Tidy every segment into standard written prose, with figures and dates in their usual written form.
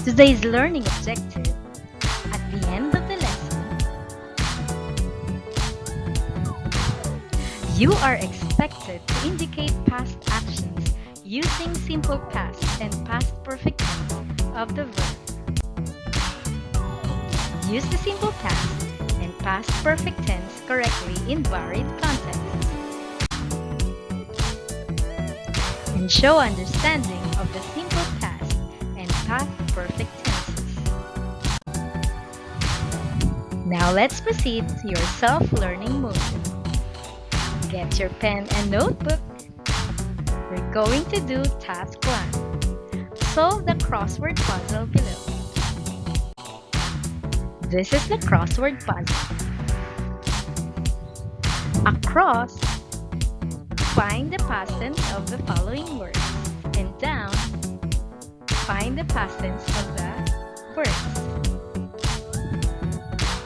Today's learning objective at the end of the lesson, you are expected to indicate past actions using simple past and past perfect tense of the verb. Use the simple past and past perfect tense correctly in varied contexts. And show understanding of the simple past and past perfect tenses. Now let's proceed to your self-learning mode. Get your pen and notebook. We're going to do task 1. Solve the crossword puzzle below. This is the crossword puzzle. Across, find the past tense of the following words. And down, find the past tense of the words.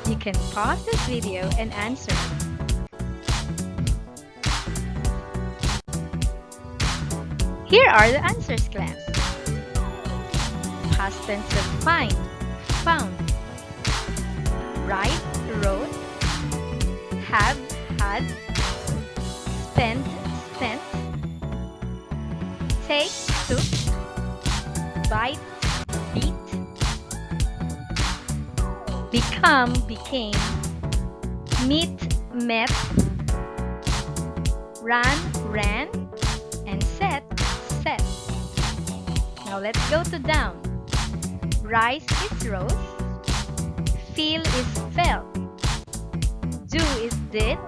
You can pause this video and answer. Here are the answers, class. Past tense of find, found. Write, wrote. Have, had. Spend, spent. Take, took. Bite, beat. Become, became. Meet, met. Run, ran. And set, set. Now let's go to down. Rise is rose. Feel is felt. Do is did.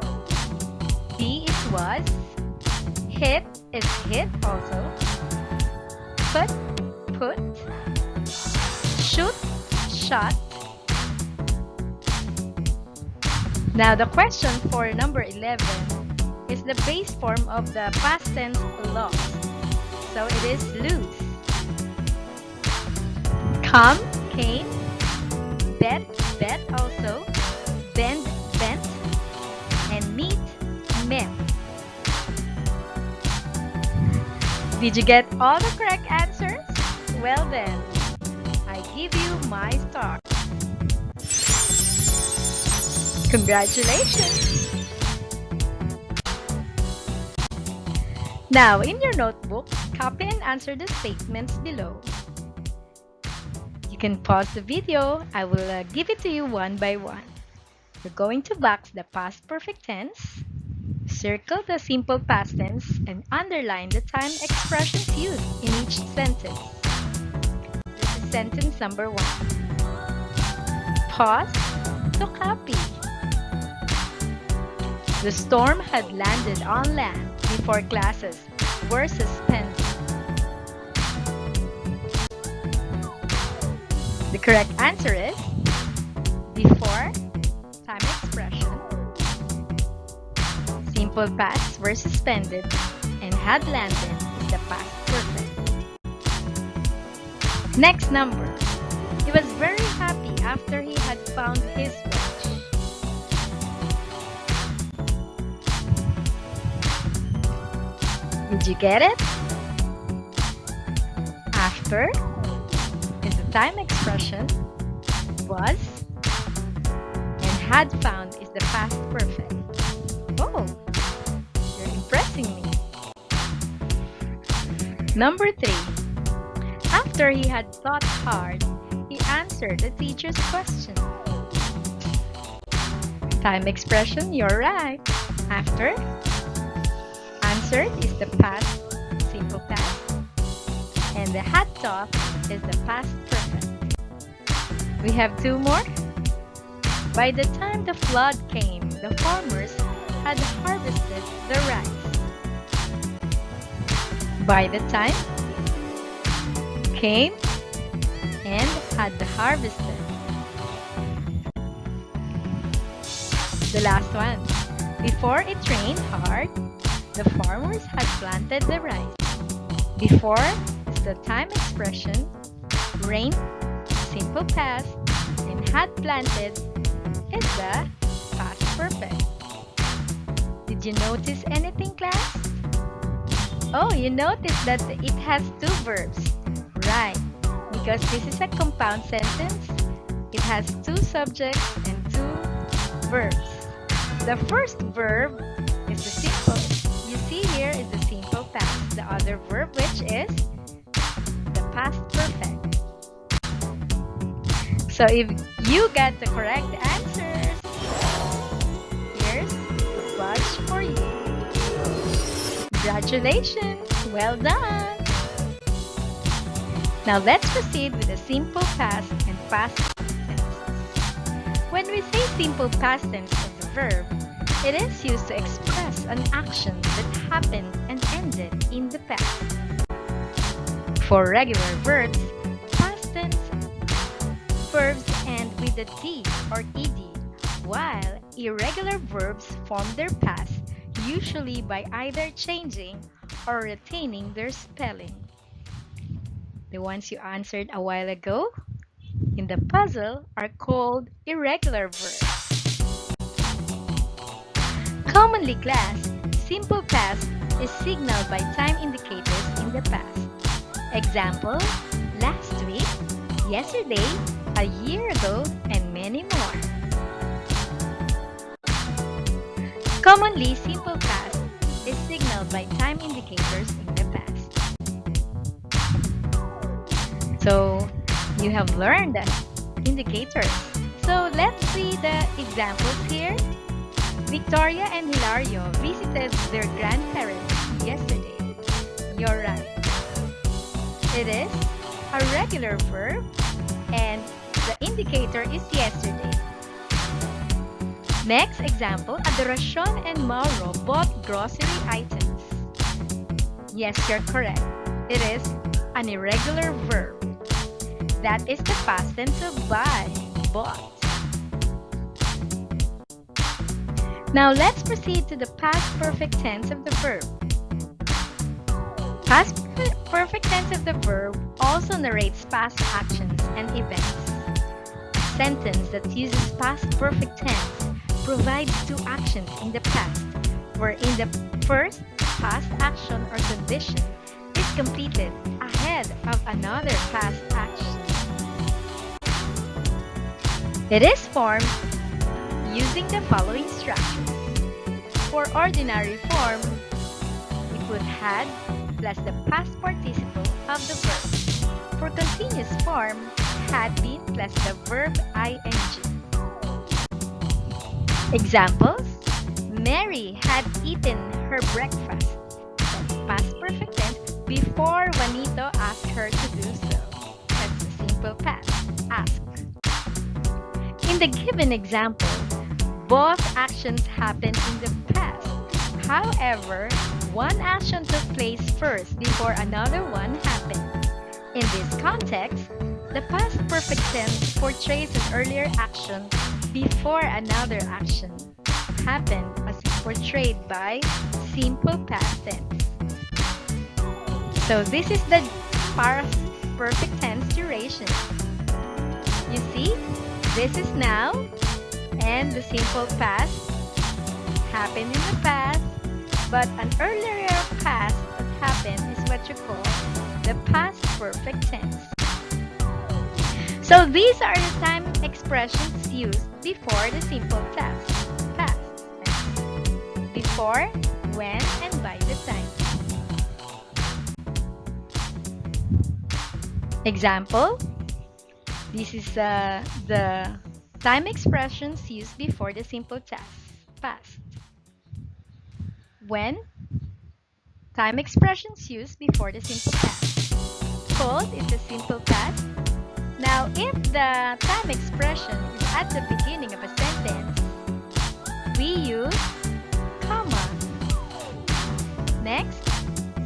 Be is was. Hit is hit also. Put, put. Shoot, shot. Now the question for number 11 is the base form of the past tense lost. So it is lose. Come, came. Bet, bet also. Bend, bent. And meet, met. Did you get all the correct answers? Well then, I give you my star. Congratulations! Now, in your notebook, copy and answer the statements below. You can pause the video. I will give it to you one by one. You're going to box the past perfect tense, circle the simple past tense, and underline the time expressions used in each sentence. This is sentence number 1. Pause to copy. The storm had landed on land before classes were suspended. The correct answer is before time expression, simple past were suspended, and had landed is the past perfect. Next number. He was very happy after he had found his watch. Did you get it? After is the time expression. Was and had found is the past perfect. Oh, you're impressing me. Number 3. After he had thought hard, he answered the teacher's question. Time expression, you're right. After answered is the past simple past, and the had thought is the past perfect. We have 2 more. By the time the flood came, the farmers had harvested the rice. By the time came and had harvested. The last one. Before it rained hard, the farmers had planted the rice. Before is the time expression. Rain, simple past, and had planted is the past perfect. Did you notice anything, class? Oh, you noticed that it has 2 verbs. Right. We because this is a compound sentence. It has two subjects and two verbs. The first verb is the simple. You see here is the simple past. The other verb, which is the past perfect. So if you got the correct answers, here's a badge for you. Congratulations! Well done! Now let's proceed with the simple past and past tense. When we say simple past tense of the verb, it is used to express an action that happened and ended in the past. For regular verbs, past tense verbs end with a D or ed, while irregular verbs form their past usually by either changing or retaining their spelling. The ones you answered a while ago in the puzzle are called irregular verbs. Commonly classed, simple past is signaled by time indicators in the past. Example, last week, yesterday, a year ago, and many more. Commonly, simple past is signaled by time indicators in the past. So, you have learned the indicators. So, let's see the examples here. Victoria and Hilario visited their grandparents yesterday. You're right. It is a regular verb and the indicator is yesterday. Next example, Adoracion and Mauro bought grocery items. Yes, you're correct. It is an irregular verb. That is the past tense of buy, bought. Now let's proceed to the past perfect tense of the verb. Past perfect tense of the verb also narrates past actions and events. A sentence that uses past perfect tense provides two actions in the past, wherein the first past action or condition is completed ahead of another past action. It is formed using the following structure. For ordinary form, we put had plus the past participle of the verb. For continuous form, had been plus the verb ing. Examples: Mary had eaten her breakfast. That's past perfect tense before Juanito asked her to do so. That's the simple past, ask. In the given example, both actions happened in the past. However, one action took place first before another one happened. In this context, the past perfect tense portrays an earlier action before another action happened, as is portrayed by simple past tense. So this is the past perfect tense duration. You see, this is now, and the simple past happened in the past, but an earlier past that happened is what you call the past perfect tense. So these are the time expressions used before the simple past tense. Before, when, and by the time. Example, this is the time expressions used before the simple past. When, time expressions used before the simple past. Called is the simple past. Now, if the time expression is at the beginning of a sentence, we use comma. Next,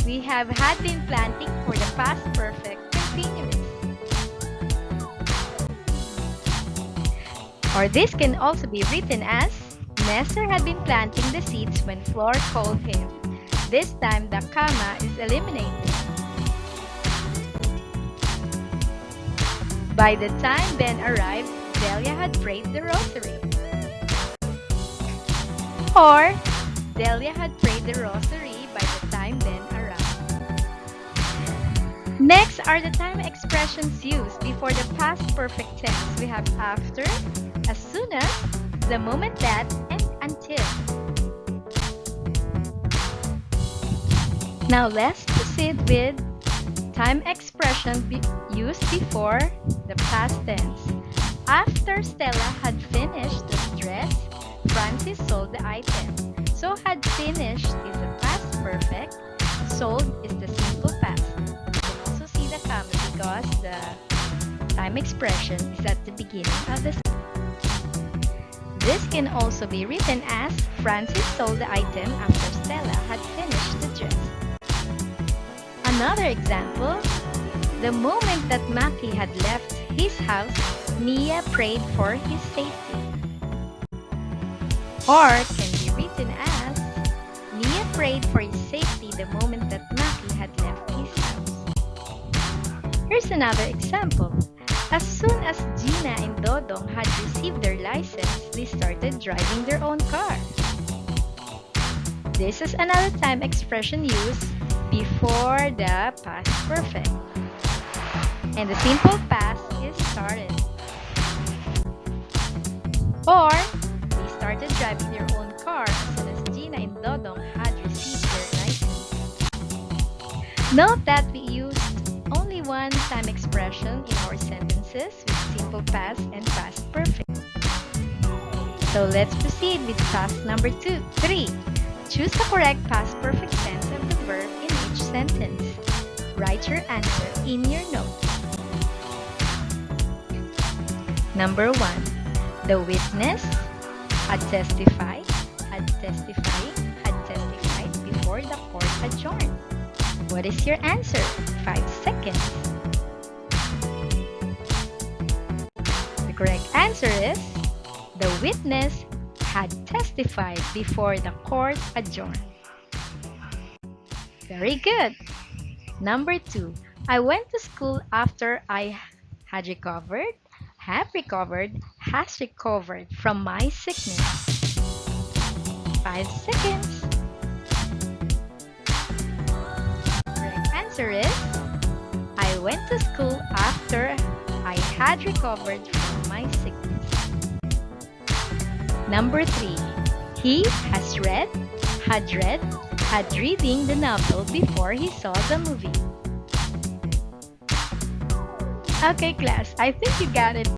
we have had been planting for the past perfect continuous. Or this can also be written as Nestor had been planting the seeds when Flor called him. This time the comma is eliminated. By the time Ben arrived, Delia had prayed the rosary. Or Delia had prayed the rosary by the time Ben arrived. Next are the time expressions used before the past perfect tense. We have after, as soon as, the moment that, and until. Now let's proceed with time expression used before the past tense. After Stella had finished the dress, Francis sold the item. So had finished is the past perfect, sold is the simple past. You can also see the comma because the time expression is at the beginning of the sentence. This can also be written as Francis sold the item after Stella had finished the dress. Another example, the moment that Maki had left his house, Nia prayed for his safety. Or can be written as, Nia prayed for his safety the moment that Maki had left his house. Here's another example. As soon as Gina and Dodong had received their license, they started driving their own car. This is another time expression used before the past perfect. And the simple past is started. Or, they started driving their own car as soon as Gina and Dodong had received their license. Note that we used only one time expression in our sentences with simple past and past perfect. So let's proceed with task number 3. Choose the correct past perfect tense of the verb in each sentence. Write your answer in your notes. Number 1. The witness had testified before the court adjourned. What is your answer? 5 seconds. The correct answer is, the witness had testified before the court adjourned. Very good. Number 2. I went to school after I had recovered, have recovered, has recovered from my sickness. 5 seconds. Correct answer is, I went to school after I had recovered from my sickness. Number 3. He has read, had reading the novel before he saw the movie. Okay, class, I think you got it.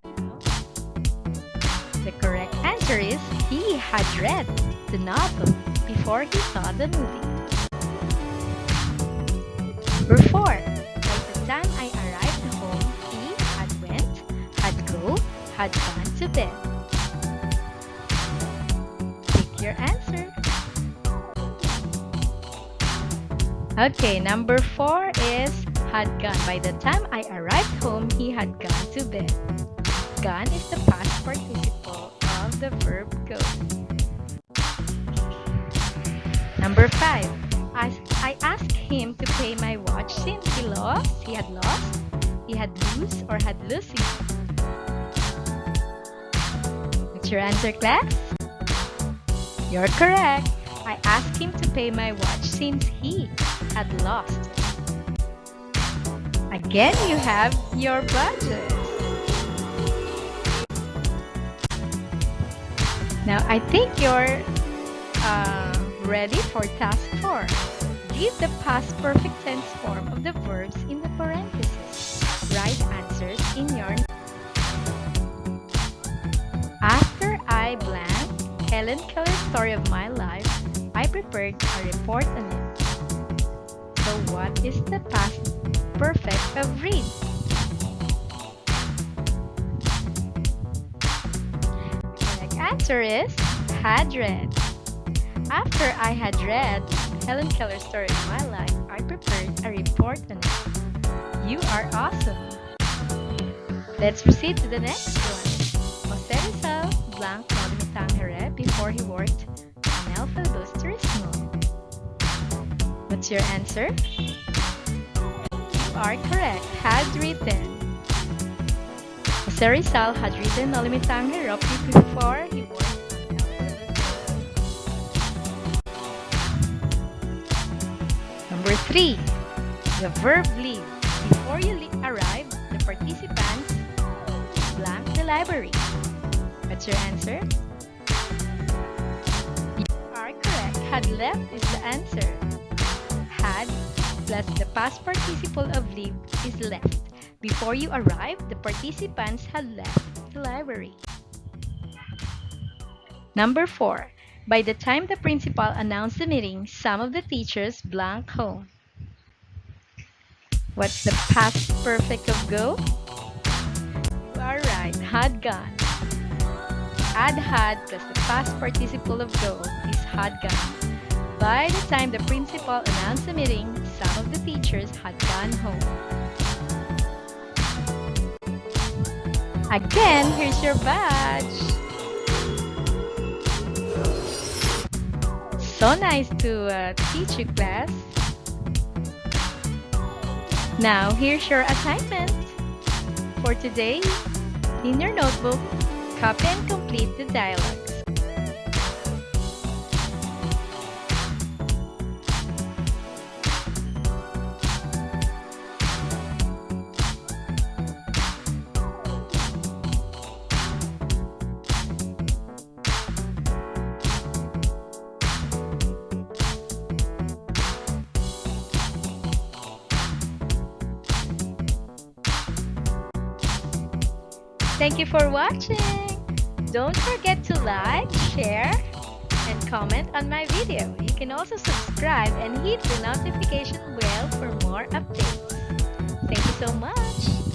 The correct answer is, he had read the novel before he saw the movie. Number 4. By the time I arrived home, he had went, had go, had gone to bed. Pick your answer. Okay, number 4 is had gone. By the time I arrived home, he had gone to bed. Gone is the past participle of the verb go. Number 5. I asked him to pay my watch since he had lost, he had lose, or had losing. What's your answer, class? You're correct. I asked him to pay my watch since he had lost. Again, you have your budget. Now, I think you're ready for task 4. Give the past perfect tense form of the verbs in the parentheses. Write answers in your notes. After I blank Helen Keller's story of my life, I prepared a report on it. So what is the past perfect of read? The correct answer is had read. After I had read Helen Keller's story of my life, I prepared a report on it. You are awesome. Let's proceed to the next one. Jose Rizal blank Nolimitang before he worked on El Turismo. What's your answer? You are correct. Had written. Jose Rizal had written Nolimitang before he worked on El Number 3. The verb leave. Before you arrive, the participants blank the library. What's your answer? You are correct. Had left is the answer. Had plus the past participle of leave is left. Before you arrived, the participants had left the library. Number 4. By the time the principal announced the meeting, some of the teachers blanked home. What's the past perfect of go? You are right, had gone. Add had plus the past participle of go is had gone. By the time the principal announced the meeting, some of the teachers had gone home. Again, here's your badge. So nice to teach you, class. Now, here's your assignment. For today, in your notebook, copy and complete the dialogues. Thank you for watching. Don't forget to like, share, and comment on my video. You can also subscribe and hit the notification bell for more updates. Thank you so much.